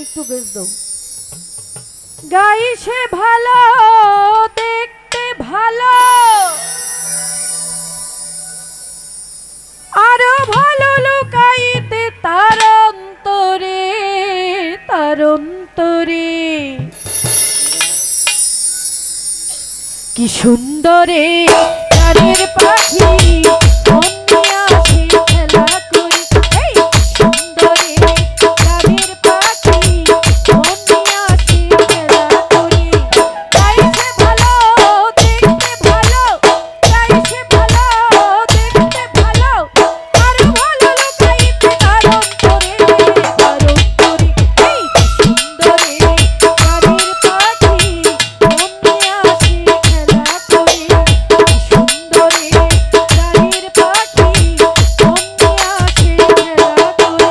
একটু বেশ দাও। গাই সে ভালো, দেখতে ভালো, আরো ভালো লুকাইতে তার অন্তরে, তার অন্তরে। কি সুন্দরে গানের পাখি মন নিয়ে আসে খেলা করি। এই সুন্দরে গানের পাখি মন নিয়ে আসে খেলা করি। গাইছে ভালো, দেখতে ভালো, গাইছে ভালো, দেখতে ভালো, আর ভালো লুকাইতে তার অন্তরে, তার অন্তরে। এই সুন্দরে গানের পাখি মন নিয়ে আসে খেলা করি। সুন্দরে গানের পাখি মন নিয়ে আসে খেলা করি।